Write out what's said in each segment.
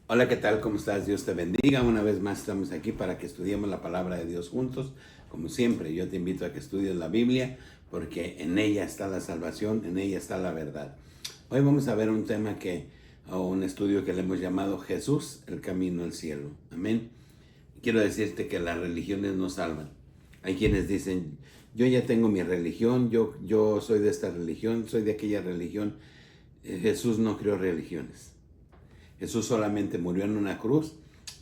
Hola, ¿qué tal? ¿Cómo estás? Dios te bendiga. Una vez más estamos aquí para que estudiemos la palabra de Dios juntos. Como siempre, yo te invito a que estudies la Biblia porque en ella está la salvación, en ella está la verdad. Hoy vamos a ver un tema o un estudio que le hemos llamado Jesús, el camino al cielo. Amén. Quiero decirte que las religiones no salvan. Hay quienes dicen, yo ya tengo mi religión, yo soy de esta religión, soy de aquella religión. Jesús no creó religiones. Jesús solamente murió en una cruz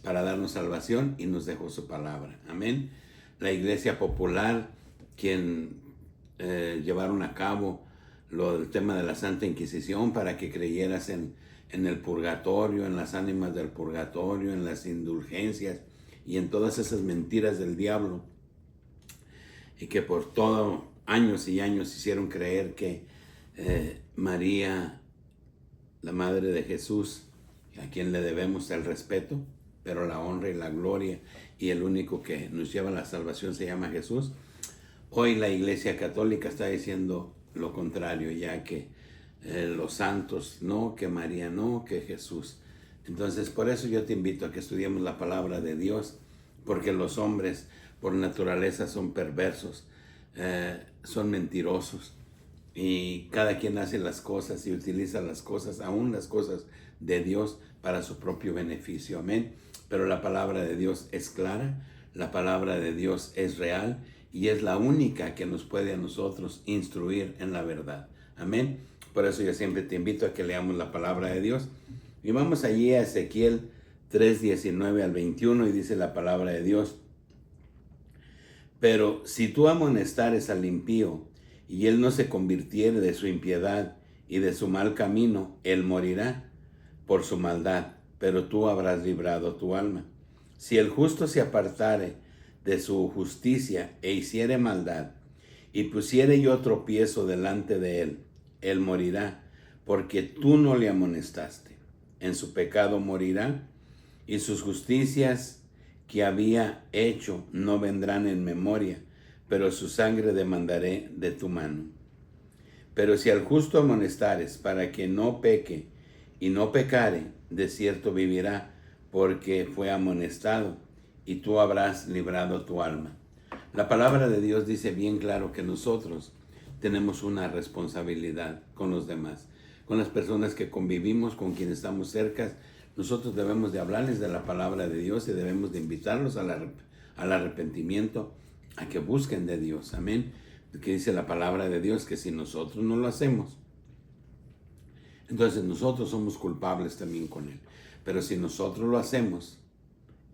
para darnos salvación y nos dejó su palabra. Amén. La iglesia popular, quien llevaron a cabo el tema de la Santa Inquisición para que creyeras en el purgatorio, en las ánimas del purgatorio, en las indulgencias y en todas esas mentiras del diablo, y que por todos años y años hicieron creer que María, la madre de Jesús, a quien le debemos el respeto, pero la honra y la gloria, y el único que nos lleva a la salvación se llama Jesús. Hoy la Iglesia Católica está diciendo lo contrario, ya que los santos no, que María no, que Jesús. Entonces, por eso yo te invito a que estudiemos la palabra de Dios, porque los hombres por naturaleza son perversos, son mentirosos, y cada quien hace las cosas y utiliza las cosas, aún las cosas de Dios, para su propio beneficio. Amén. Pero la palabra de Dios es clara, la palabra de Dios es real y es la única que nos puede a nosotros instruir en la verdad. Amén. Por eso yo siempre te invito a que leamos la palabra de Dios. Y vamos allí a Ezequiel 3:19 al 21, y dice la palabra de Dios: pero si tú amonestares al impío, y él no se convirtiere de su impiedad y de su mal camino, él morirá por su maldad, pero tú habrás librado tu alma. Si el justo se apartare de su justicia e hiciere maldad, y pusiere yo tropiezo delante de él, él morirá, porque tú no le amonestaste. En su pecado morirá, y sus justicias que había hecho no vendrán en memoria, pero su sangre demandaré de tu mano. Pero si al justo amonestares para que no peque y no pecare, de cierto vivirá, porque fue amonestado, y tú habrás librado tu alma. La palabra de Dios dice bien claro que nosotros tenemos una responsabilidad con los demás, con las personas que convivimos, con quienes estamos cerca. Nosotros debemos de hablarles de la palabra de Dios y debemos de invitarlos al arrepentimiento, a que busquen de Dios. Amén. Que dice la palabra de Dios que si nosotros no lo hacemos, entonces nosotros somos culpables también con Él. Pero si nosotros lo hacemos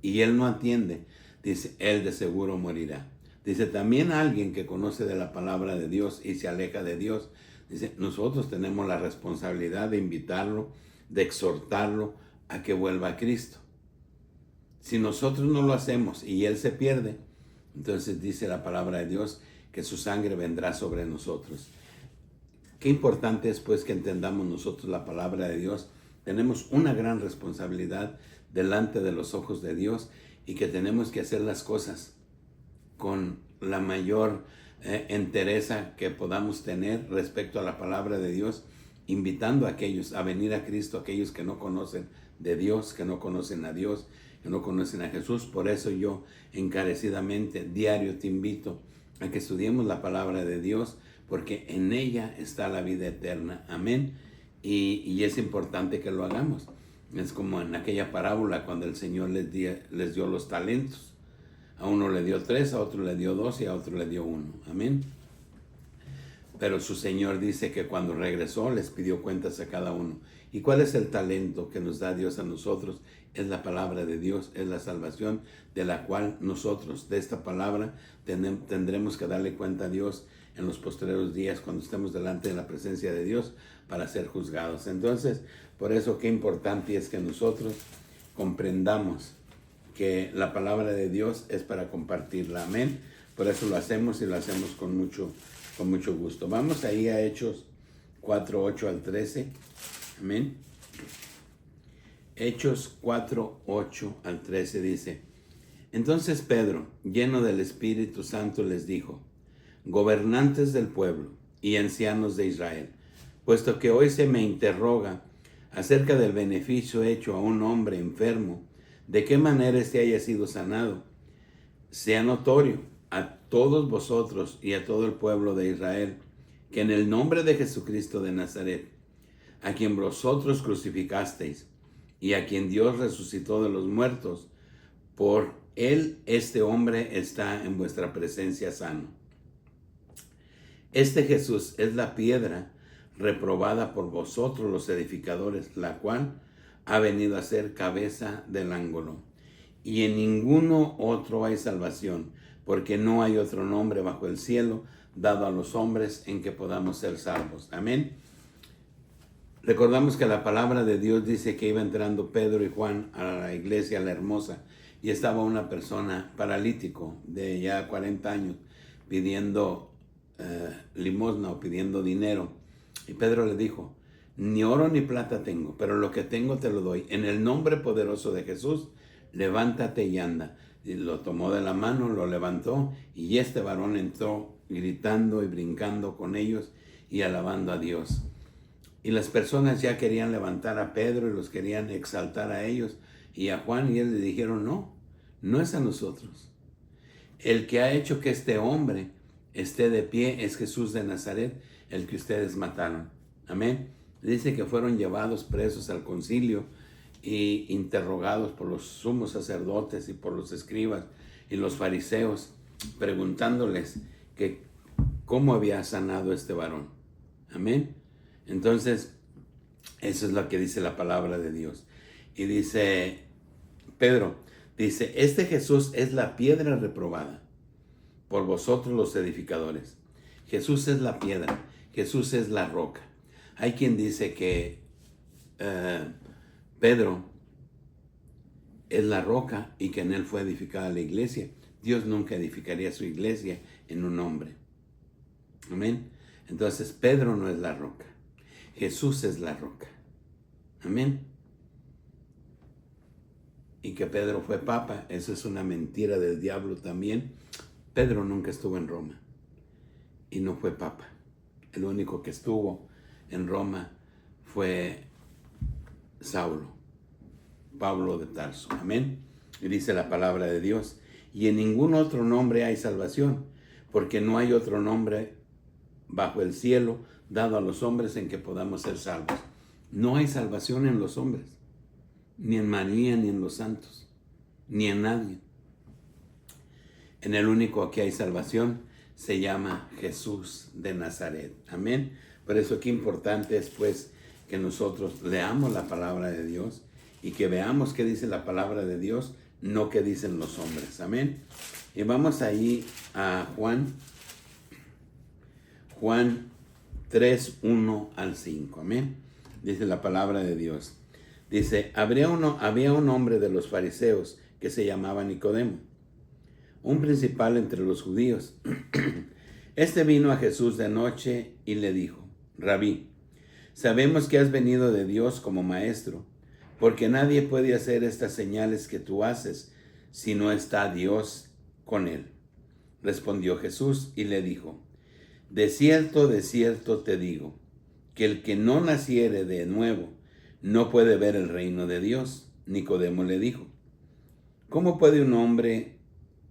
y Él no atiende, dice, Él de seguro morirá. Dice también alguien que conoce de la palabra de Dios y se aleja de Dios, dice, nosotros tenemos la responsabilidad de invitarlo, de exhortarlo a que vuelva a Cristo. Si nosotros no lo hacemos y Él se pierde, entonces dice la palabra de Dios que su sangre vendrá sobre nosotros. Qué importante es pues que entendamos nosotros la palabra de Dios. Tenemos una gran responsabilidad delante de los ojos de Dios, y que tenemos que hacer las cosas con la mayor entereza que podamos tener respecto a la palabra de Dios, invitando a aquellos a venir a Cristo, aquellos que no conocen de Dios, que no conocen a Dios, que no conocen a Jesús. Por eso yo encarecidamente diario te invito a que estudiemos la palabra de Dios, porque en ella está la vida eterna. Amén. Y es importante que lo hagamos. Es como en aquella parábola cuando el Señor les dio los talentos. A uno le dio 3, a otro le dio 2 y a otro le dio 1. Amén. Pero su Señor dice que cuando regresó les pidió cuentas a cada uno. ¿Y cuál es el talento que nos da Dios a nosotros? Es la palabra de Dios, es la salvación, de la cual nosotros, de esta palabra, tendremos que darle cuenta a Dios en los postreros días, cuando estemos delante de la presencia de Dios para ser juzgados. Entonces, por eso qué importante es que nosotros comprendamos que la palabra de Dios es para compartirla. Amén. Por eso lo hacemos, y lo hacemos con mucho gusto. Vamos ahí a Hechos 4:8 al 13. Amén. Hechos 4:8 al 13 dice: entonces Pedro, lleno del Espíritu Santo, les dijo: gobernantes del pueblo y ancianos de Israel, puesto que hoy se me interroga acerca del beneficio hecho a un hombre enfermo, de qué manera éste haya sido sanado, sea notorio a todos vosotros y a todo el pueblo de Israel, que en el nombre de Jesucristo de Nazaret, a quien vosotros crucificasteis, y a quien Dios resucitó de los muertos, por él este hombre está en vuestra presencia sano. Este Jesús es la piedra reprobada por vosotros los edificadores, la cual ha venido a ser cabeza del ángulo. Y en ninguno otro hay salvación, porque no hay otro nombre bajo el cielo dado a los hombres en que podamos ser salvos. Amén. Recordamos que la palabra de Dios dice que iba entrando Pedro y Juan a la iglesia, la hermosa, y estaba una persona paralítico de ya 40 años pidiendo limosna o pidiendo dinero. Y Pedro le dijo, ni oro ni plata tengo, pero lo que tengo te lo doy. En el nombre poderoso de Jesús, levántate y anda. Y lo tomó de la mano, lo levantó, y este varón entró gritando y brincando con ellos y alabando a Dios. Y las personas ya querían levantar a Pedro y los querían exaltar a ellos y a Juan, y él le dijeron, no, no es a nosotros. El que ha hecho que este hombre esté de pie es Jesús de Nazaret, el que ustedes mataron. Amén. Dice que fueron llevados presos al concilio y interrogados por los sumos sacerdotes y por los escribas y los fariseos, preguntándoles que cómo había sanado este varón. Amén. Entonces, eso es lo que dice la palabra de Dios. Y dice Pedro, dice, este Jesús es la piedra reprobada por vosotros los edificadores. Jesús es la piedra, Jesús es la roca. Hay quien dice que Pedro es la roca y que en él fue edificada la iglesia. Dios nunca edificaría su iglesia en un hombre. Amén. Entonces, Pedro no es la roca. Jesús es la roca. Amén. Y que Pedro fue papa, eso es una mentira del diablo también. Pedro nunca estuvo en Roma y no fue papa. El único que estuvo en Roma fue Saulo, Pablo de Tarso. Amén. Y dice la palabra de Dios, y en ningún otro nombre hay salvación, porque no hay otro nombre bajo el cielo dado a los hombres en que podamos ser salvos. No hay salvación en los hombres, ni en María, ni en los santos, ni en nadie. En el único que hay salvación se llama Jesús de Nazaret. Amén. Por eso qué importante es pues que nosotros leamos la palabra de Dios y que veamos qué dice la palabra de Dios, no qué dicen los hombres. Amén. Y vamos ahí a Juan 3, 1 al 5. Amén. Dice la palabra de Dios. Dice, había un hombre de los fariseos que se llamaba Nicodemo, un principal entre los judíos. Este vino a Jesús de noche y le dijo, Rabí, sabemos que has venido de Dios como maestro, porque nadie puede hacer estas señales que tú haces si no está Dios con él. Respondió Jesús y le dijo, de cierto te digo, que el que no naciere de nuevo no puede ver el reino de Dios. Nicodemo le dijo, ¿cómo puede un hombre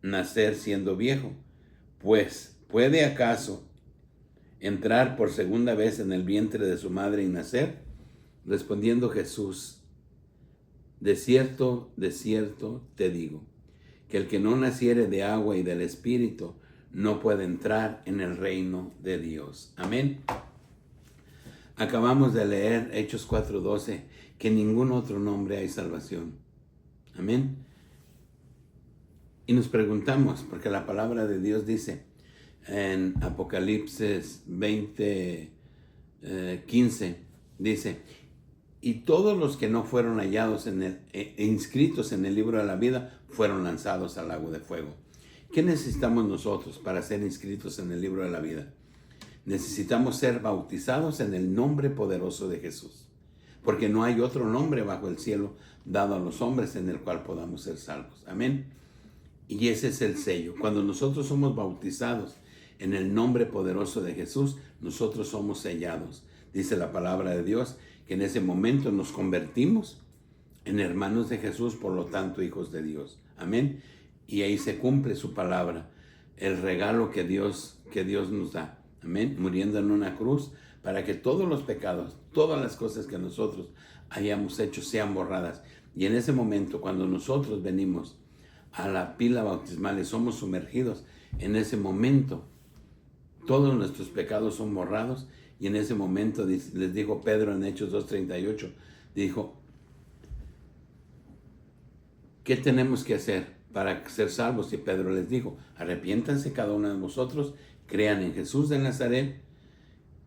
nacer siendo viejo? Pues, ¿puede acaso entrar por segunda vez en el vientre de su madre y nacer? Respondiendo Jesús, de cierto te digo, que el que no naciere de agua y del Espíritu no puede entrar en el reino de Dios. Amén. Acabamos de leer Hechos 4:12, que en ningún otro nombre hay salvación. Amén. Y nos preguntamos, porque la palabra de Dios dice en Apocalipsis 20:15, dice, y todos los que no fueron hallados inscritos en el libro de la vida fueron lanzados al lago de fuego. ¿Qué necesitamos nosotros para ser inscritos en el libro de la vida? Necesitamos ser bautizados en el nombre poderoso de Jesús, porque no hay otro nombre bajo el cielo dado a los hombres en el cual podamos ser salvos. Amén. Y ese es el sello. Cuando nosotros somos bautizados en el nombre poderoso de Jesús, nosotros somos sellados. Dice la palabra de Dios que en ese momento nos convertimos en hermanos de Jesús, por lo tanto hijos de Dios. Amén. Y ahí se cumple su palabra, el regalo que Dios nos da. Amén. Muriendo en una cruz para que todos los pecados, todas las cosas que nosotros hayamos hecho sean borradas. Y en ese momento, cuando nosotros venimos a la pila bautismal y somos sumergidos, en ese momento todos nuestros pecados son borrados. Y en ese momento les dijo Pedro en Hechos 2:38, dijo, ¿qué tenemos que hacer para ser salvos? Y Pedro les dijo, arrepiéntanse cada uno de vosotros, crean en Jesús de Nazaret,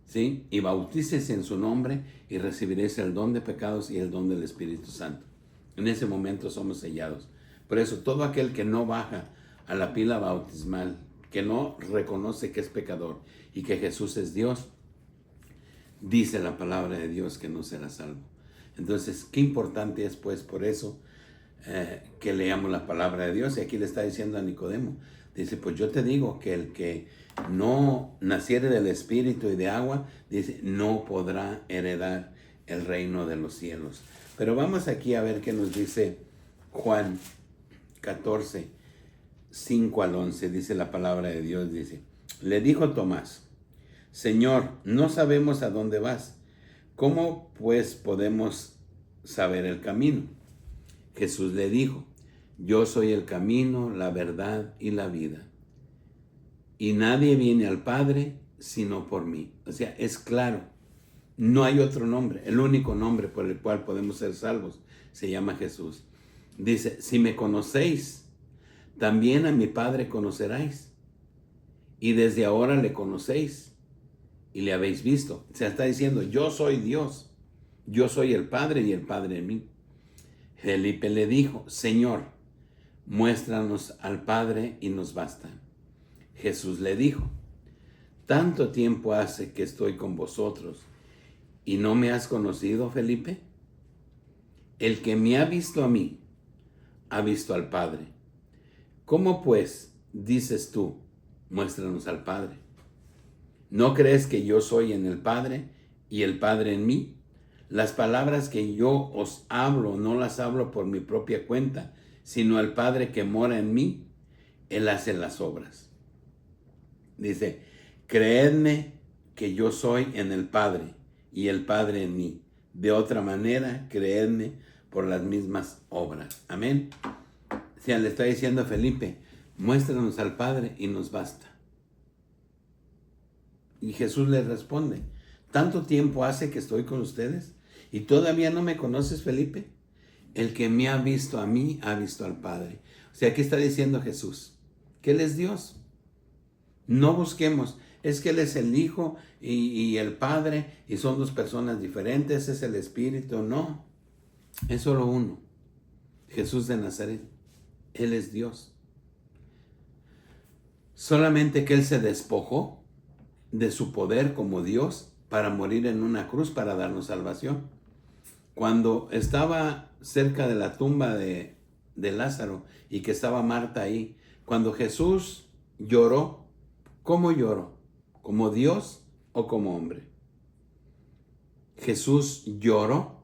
¿sí? Y bautícese en su nombre y recibiréis el don de pecados y el don del Espíritu Santo. En ese momento somos sellados. Por eso todo aquel que no baja a la pila bautismal, que no reconoce que es pecador y que Jesús es Dios, dice la palabra de Dios que no será salvo. Entonces, qué importante es pues por eso que leamos la palabra de Dios. Y aquí le está diciendo a Nicodemo, dice, pues yo te digo que el que no naciere del Espíritu y de agua, dice, no podrá heredar el reino de los cielos. Pero vamos aquí a ver qué nos dice Juan 14, 5 al 11, dice la palabra de Dios, dice, le dijo Tomás, Señor, no sabemos a dónde vas, ¿cómo pues podemos saber el camino? Jesús le dijo, yo soy el camino, la verdad y la vida, y nadie viene al Padre sino por mí. O sea, es claro, no hay otro nombre, el único nombre por el cual podemos ser salvos se llama Jesús. Dice, si me conocéis, también a mi Padre conoceráis, y desde ahora le conocéis y le habéis visto. Se está diciendo, yo soy Dios, yo soy el Padre y el Padre en mí. Felipe le dijo, Señor, muéstranos al Padre y nos basta. Jesús le dijo, ¿tanto tiempo hace que estoy con vosotros y no me has conocido, Felipe? El que me ha visto a mí, ha visto al Padre. ¿Cómo pues dices tú, muéstranos al Padre? ¿No crees que yo soy en el Padre y el Padre en mí? Las palabras que yo os hablo, no las hablo por mi propia cuenta, sino el Padre que mora en mí, Él hace las obras. Dice, creedme que yo soy en el Padre y el Padre en mí. De otra manera, creedme por las mismas obras. Amén. O sea, le está diciendo a Felipe, muéstranos al Padre y nos basta. Y Jesús le responde, ¿tanto tiempo hace que estoy con ustedes y todavía no me conoces, Felipe? El que me ha visto a mí, ha visto al Padre. O sea, ¿qué está diciendo Jesús? Que Él es Dios. No busquemos, es que Él es el Hijo y el Padre y son dos personas diferentes, es el Espíritu. No, es solo uno. Jesús de Nazaret, Él es Dios. Solamente que Él se despojó de su poder como Dios para morir en una cruz para darnos salvación. Cuando estaba cerca de la tumba de Lázaro y que estaba Marta ahí, cuando Jesús lloró, ¿cómo lloró? ¿Como Dios o como hombre? Jesús lloró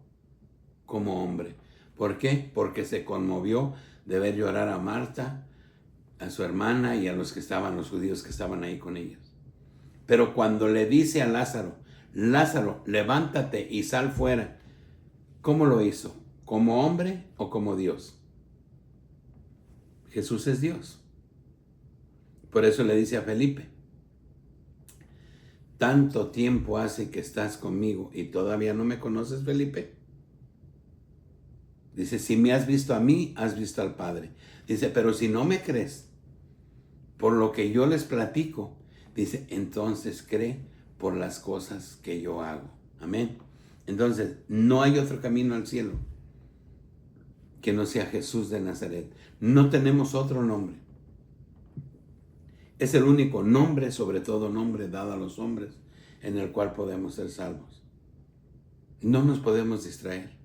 como hombre. ¿Por qué? Porque se conmovió de ver llorar a Marta, a su hermana y a los judíos que estaban ahí con ellos. Pero cuando le dice a Lázaro, Lázaro, levántate y sal fuera, ¿cómo lo hizo? ¿Como hombre o como Dios? Jesús es Dios. Por eso le dice a Felipe, ¿tanto tiempo hace que estás conmigo y todavía no me conoces, Felipe? Dice, si me has visto a mí, has visto al Padre. Dice, pero si no me crees, por lo que yo les platico, dice, entonces cree por las cosas que yo hago. Amén. Entonces, no hay otro camino al cielo que no sea Jesús de Nazaret. No tenemos otro nombre. Es el único nombre, sobre todo nombre, dado a los hombres, en el cual podemos ser salvos. No nos podemos distraer.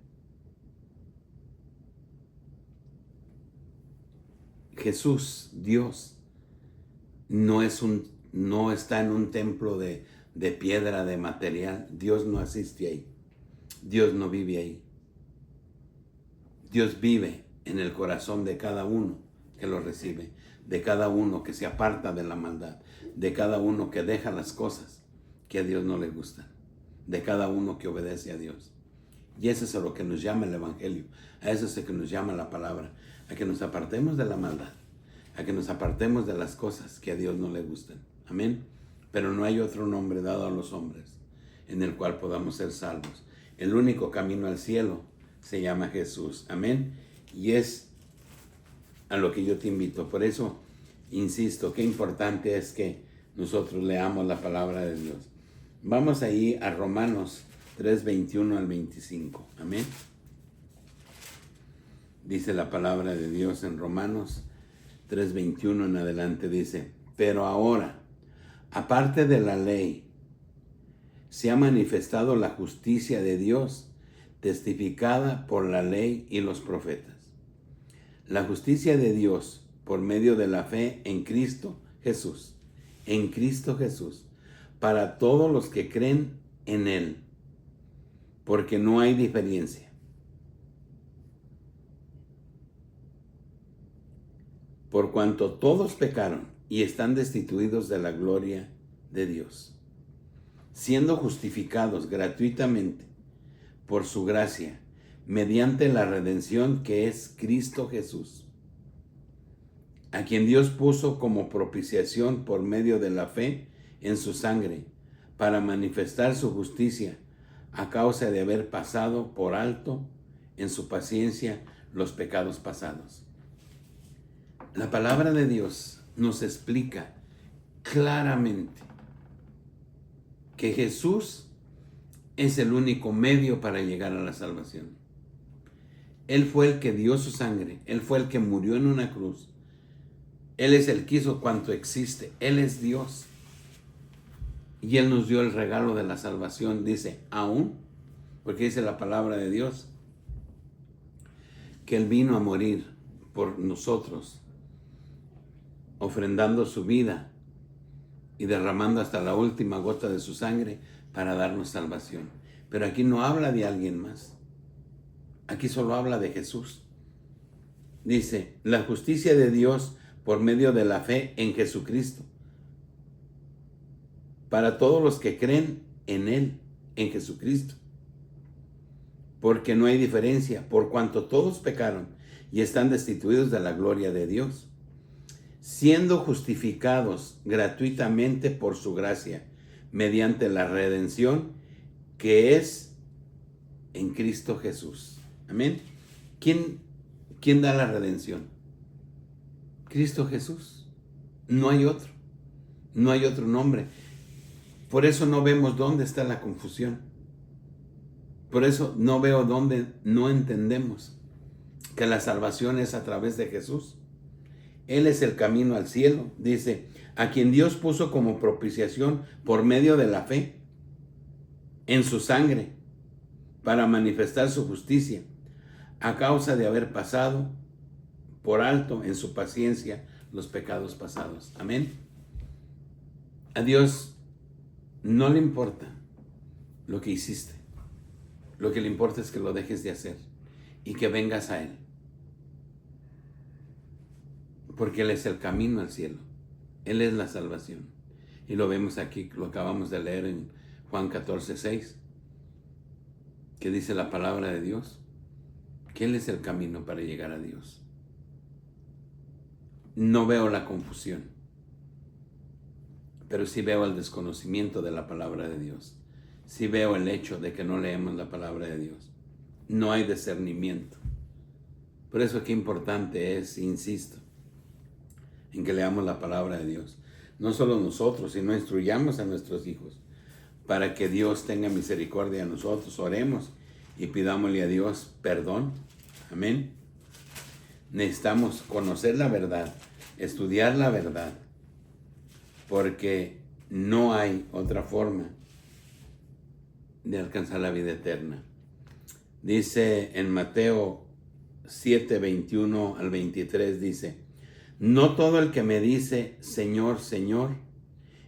Jesús, Dios, no está en un templo de piedra, de material. Dios no asiste ahí. Dios no vive ahí. Dios vive en el corazón de cada uno que lo recibe, de cada uno que se aparta de la maldad, de cada uno que deja las cosas que a Dios no le gustan, de cada uno que obedece a Dios. Y eso es a lo que nos llama el Evangelio, a eso es a lo que nos llama la palabra, a que nos apartemos de la maldad, a que nos apartemos de las cosas que a Dios no le gustan. Amén. Pero no hay otro nombre dado a los hombres en el cual podamos ser salvos. El único camino al cielo se llama Jesús. Amén. Y es a lo que yo te invito. Por eso, insisto, qué importante es que nosotros leamos la palabra de Dios. Vamos ahí a Romanos 3, 21 al 25. Amén. Dice la palabra de Dios en Romanos 3, 21 en adelante. Dice, pero ahora, aparte de la ley, se ha manifestado la justicia de Dios, testificada por la ley y los profetas. La justicia de Dios por medio de la fe en Cristo Jesús, para todos los que creen en Él, porque no hay diferencia. Por cuanto todos pecaron y están destituidos de la gloria de Dios, siendo justificados gratuitamente por su gracia, mediante la redención que es Cristo Jesús, a quien Dios puso como propiciación por medio de la fe en su sangre, para manifestar su justicia, a causa de haber pasado por alto en su paciencia los pecados pasados. La palabra de Dios nos explica claramente que Jesús es el único medio para llegar a la salvación. Él fue el que dio su sangre, Él fue el que murió en una cruz. Él es el que hizo cuanto existe, Él es Dios. Y Él nos dio el regalo de la salvación, dice, aún, porque dice la palabra de Dios, que Él vino a morir por nosotros, ofrendando su vida y derramando hasta la última gota de su sangre para darnos salvación. Pero aquí no habla de alguien más. Aquí solo habla de Jesús. Dice, la justicia de Dios por medio de la fe en Jesucristo, para todos los que creen en Él, en Jesucristo. Porque no hay diferencia, por cuanto todos pecaron y están destituidos de la gloria de Dios, siendo justificados gratuitamente por su gracia, mediante la redención que es en Cristo Jesús. Amén. ¿Quién da la redención? Cristo Jesús. No hay otro. No hay otro nombre. Por eso no vemos dónde está la confusión. Por eso no veo dónde no entendemos que la salvación es a través de Jesús. Él es el camino al cielo, dice, a quien Dios puso como propiciación por medio de la fe en su sangre, para manifestar su justicia, a causa de haber pasado por alto en su paciencia los pecados pasados. Amén. A Dios no le importa lo que hiciste. Lo que le importa es que lo dejes de hacer y que vengas a Él. Porque Él es el camino al cielo. Él es la salvación. Y lo vemos aquí, lo acabamos de leer en Juan 14, 6, que dice la palabra de Dios, que Él es el camino para llegar a Dios. No veo la confusión, pero sí veo el desconocimiento de la palabra de Dios. Sí veo el hecho de que no leemos la palabra de Dios. No hay discernimiento. Por eso qué importante es, insisto, en que leamos la palabra de Dios. No solo nosotros, sino instruyamos a nuestros hijos para que Dios tenga misericordia de nosotros. Oremos y pidámosle a Dios perdón. Amén. Necesitamos conocer la verdad, estudiar la verdad, porque no hay otra forma de alcanzar la vida eterna. Dice en Mateo 7, 21 al 23, dice, no todo el que me dice, Señor, Señor,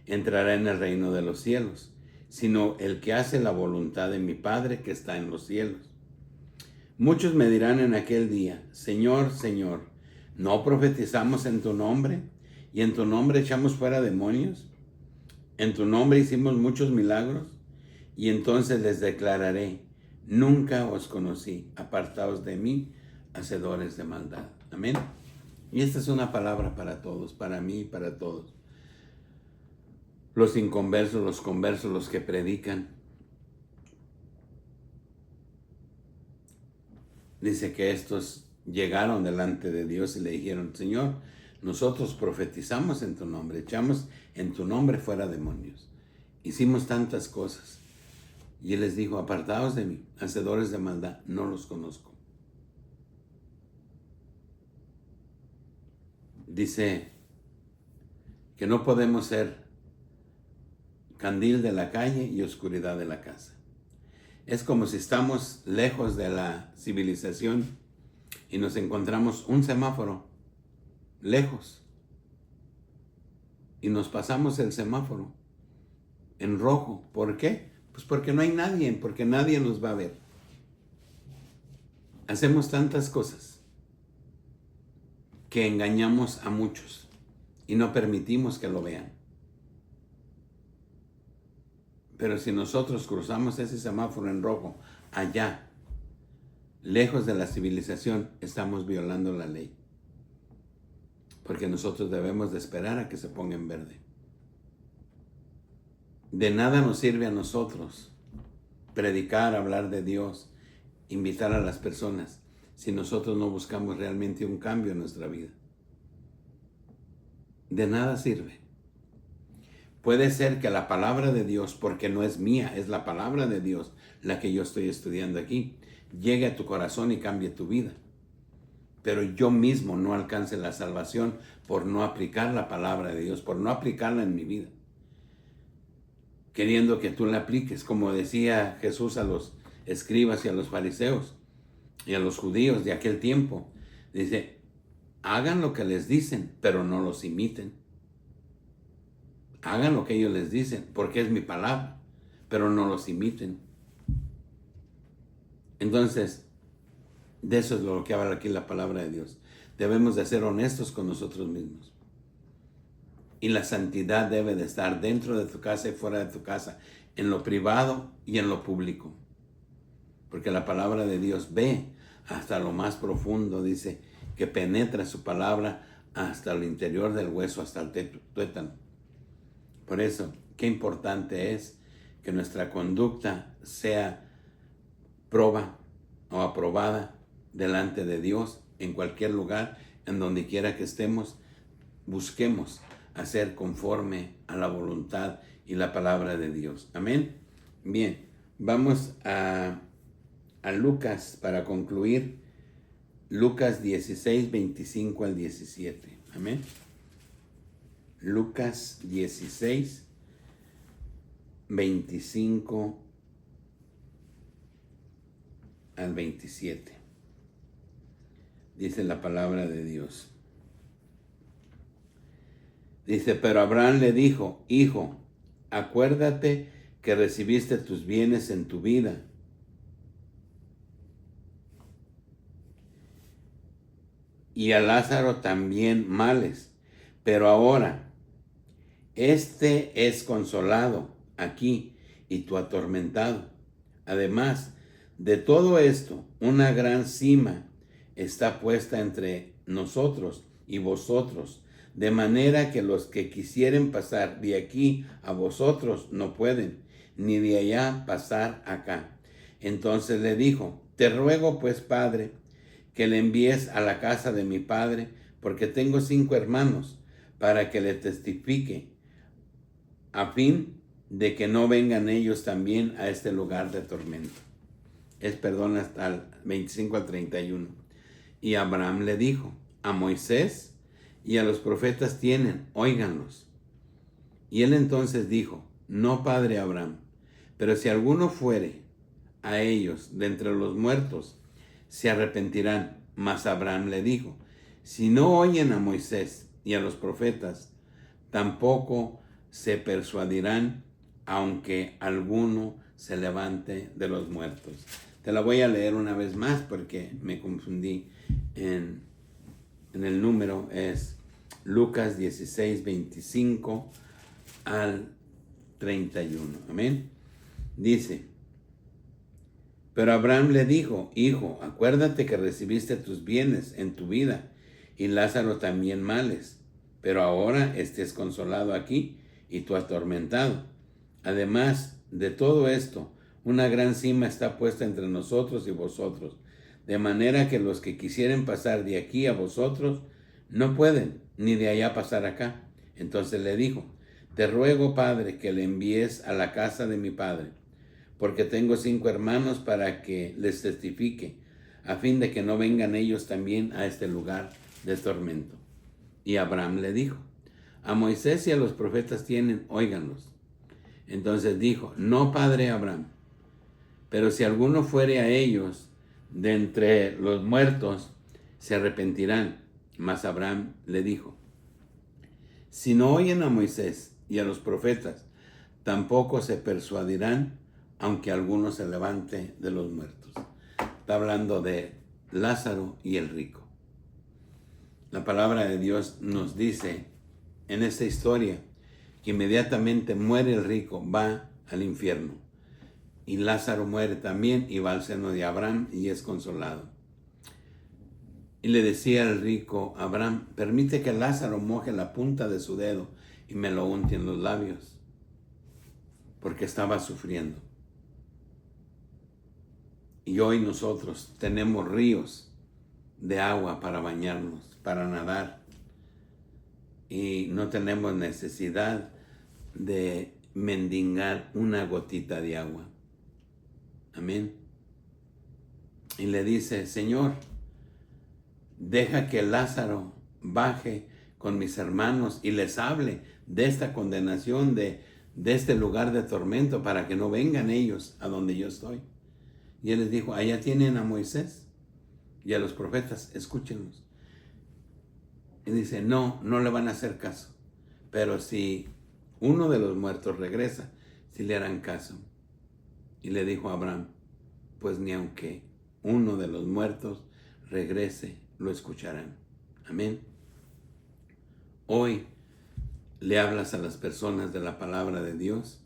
entrará en el reino de los cielos, sino el que hace la voluntad de mi Padre que está en los cielos. Muchos me dirán en aquel día, Señor, Señor, ¿no profetizamos en tu nombre? ¿Y en tu nombre echamos fuera demonios? ¿En tu nombre hicimos muchos milagros? Y entonces les declararé, nunca os conocí, apartaos de mí, hacedores de maldad. Amén. Y esta es una palabra para todos, para mí y para todos. Los inconversos, los conversos, los que predican. Dice que estos llegaron delante de Dios y le dijeron, Señor, nosotros profetizamos en tu nombre, echamos en tu nombre fuera demonios. Hicimos tantas cosas. Y él les dijo, apartaos de mí, hacedores de maldad, no los conozco. Dice que no podemos ser candil de la calle y oscuridad de la casa. Es como si estamos lejos de la civilización y nos encontramos un semáforo lejos y nos pasamos el semáforo en rojo. ¿Por qué? Pues porque no hay nadie, porque nadie nos va a ver. Hacemos tantas cosas que engañamos a muchos y no permitimos que lo vean. Pero si nosotros cruzamos ese semáforo en rojo, allá, lejos de la civilización, estamos violando la ley. Porque nosotros debemos de esperar a que se ponga en verde. De nada nos sirve a nosotros predicar, hablar de Dios, invitar a las personas, si nosotros no buscamos realmente un cambio en nuestra vida. De nada sirve. Puede ser que la palabra de Dios, porque no es mía, es la palabra de Dios la que yo estoy estudiando aquí, llegue a tu corazón y cambie tu vida. Pero yo mismo no alcance la salvación por no aplicar la palabra de Dios, por no aplicarla en mi vida. Queriendo que tú la apliques, como decía Jesús a los escribas y a los fariseos y a los judíos de aquel tiempo. Dice, hagan lo que les dicen, pero no los imiten. Hagan lo que ellos les dicen, porque es mi palabra, pero no los imiten. Entonces, de eso es lo que habla aquí la palabra de Dios. Debemos de ser honestos con nosotros mismos. Y la santidad debe de estar dentro de tu casa y fuera de tu casa, en lo privado y en lo público. Porque la palabra de Dios ve hasta lo más profundo, dice, que penetra su palabra hasta el interior del hueso, hasta el tuétano. Por eso, qué importante es que nuestra conducta sea proba o aprobada delante de Dios en cualquier lugar, en donde quiera que estemos, busquemos hacer conforme a la voluntad y la palabra de Dios. Amén. Bien, vamos a Lucas para concluir. Lucas 16, 25 al 17. Amén. Lucas 16, 25 al 27. Dice la palabra de Dios. Dice, pero Abraham le dijo, hijo, acuérdate que recibiste tus bienes en tu vida. Y a Lázaro también males, pero ahora este es consolado aquí y tú atormentado. Además de todo esto, una gran cima está puesta entre nosotros y vosotros, de manera que los que quisieren pasar de aquí a vosotros no pueden, ni de allá pasar acá. Entonces le dijo, te ruego pues, Padre, que le envíes a la casa de mi padre, porque tengo 5 hermanos, para que le testifique, a fin de que no vengan ellos también a este lugar de tormento. Es perdón hasta el 25 al 31. Y Abraham le dijo, a Moisés y a los profetas tienen, óiganlos. Y él entonces dijo, no, padre Abraham, pero si alguno fuere a ellos de entre los muertos, se arrepentirán. Mas Abraham le dijo, si no oyen a Moisés y a los profetas, tampoco se persuadirán, aunque alguno se levante de los muertos. Te la voy a leer una vez más porque me confundí en el número. Es Lucas 16, 25 al 31. Amén. Dice: pero Abraham le dijo: hijo, acuérdate que recibiste tus bienes en tu vida, y Lázaro también males, pero ahora estés consolado aquí y tú atormentado. Además de todo esto, una gran cima está puesta entre nosotros y vosotros, de manera que los que quisieren pasar de aquí a vosotros no pueden, ni de allá pasar acá. Entonces le dijo: te ruego, Padre, que le envíes a la casa de mi padre, porque tengo 5 hermanos, para que les testifique, a fin de que no vengan ellos también a este lugar de tormento. Y Abraham le dijo: a Moisés y a los profetas tienen, óiganlos. Entonces dijo: no, padre Abraham, pero si alguno fuere a ellos de entre los muertos, se arrepentirán. Mas Abraham le dijo: si no oyen a Moisés y a los profetas, tampoco se persuadirán, aunque alguno se levante de los muertos. Está hablando de Lázaro y el rico. La palabra de Dios nos dice en esta historia que inmediatamente muere el rico, va al infierno. Y Lázaro muere también y va al seno de Abraham y es consolado. Y le decía el rico a Abraham: permite que Lázaro moje la punta de su dedo y me lo unte en los labios, porque estaba sufriendo. Y hoy nosotros tenemos ríos de agua para bañarnos, para nadar. Y no tenemos necesidad de mendigar una gotita de agua. Amén. Y le dice: Señor, deja que Lázaro baje con mis hermanos y les hable de esta condenación, de este lugar de tormento, para que no vengan ellos a donde yo estoy. Y él les dijo: allá tienen a Moisés y a los profetas, escúchenlos. Y dice: no le van a hacer caso. Pero si uno de los muertos regresa, si le harán caso. Y le dijo a Abraham: pues ni aunque uno de los muertos regrese, lo escucharán. Amén. Hoy le hablas a las personas de la palabra de Dios,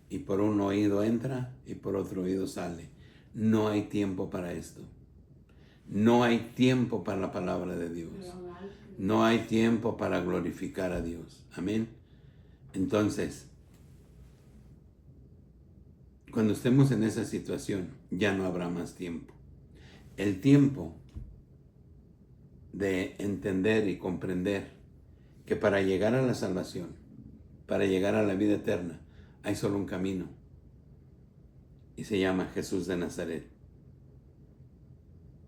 y por un oído entra y por otro oído sale. No hay tiempo para esto. No hay tiempo para la palabra de Dios. No hay tiempo para glorificar a Dios. Amén. Entonces, cuando estemos en esa situación, ya no habrá más tiempo. El tiempo de entender y comprender que para llegar a la salvación, para llegar a la vida eterna, hay solo un camino, y se llama Jesús de Nazaret.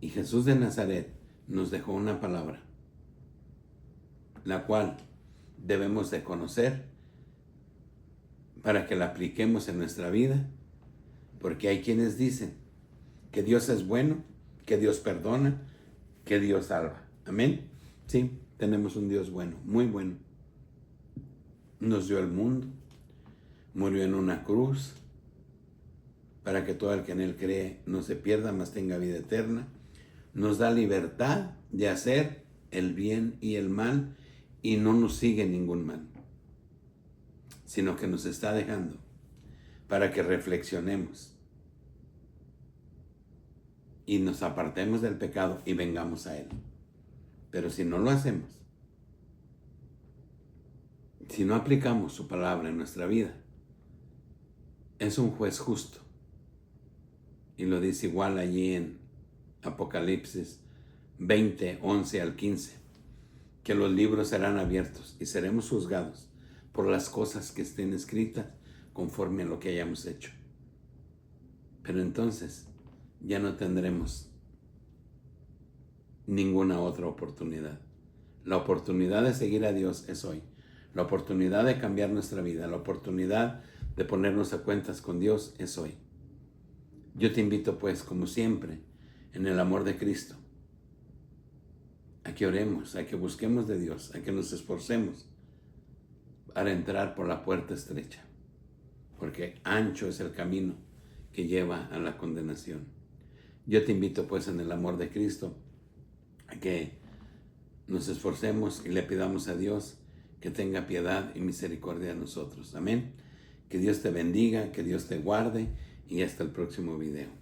Y Jesús de Nazaret nos dejó una palabra, la cual debemos de conocer para que la apliquemos en nuestra vida, porque hay quienes dicen que Dios es bueno, que Dios perdona, que Dios salva. Amén. Sí, tenemos un Dios bueno, muy bueno. Nos dio el mundo, murió en una cruz para que todo el que en él cree no se pierda, mas tenga vida eterna. Nos da libertad de hacer el bien y el mal, y no nos sigue ningún mal, sino que nos está dejando para que reflexionemos y nos apartemos del pecado y vengamos a él. Pero si no lo hacemos, si no aplicamos su palabra en nuestra vida, es un juez justo. Y lo dice igual allí en Apocalipsis 20, 11 al 15, que los libros serán abiertos y seremos juzgados por las cosas que estén escritas conforme a lo que hayamos hecho. Pero entonces ya no tendremos ninguna otra oportunidad. La oportunidad de seguir a Dios es hoy. La oportunidad de cambiar nuestra vida, la oportunidad de ponernos a cuentas con Dios es hoy. Yo te invito, pues, como siempre, en el amor de Cristo, a que oremos, a que busquemos de Dios, a que nos esforcemos para entrar por la puerta estrecha. porque ancho es el camino que lleva a la condenación. Yo te invito pues en el amor de Cristo a que nos esforcemos y le pidamos a Dios que tenga piedad y misericordia de nosotros. Amén. Que Dios te bendiga, que Dios te guarde y hasta el próximo video.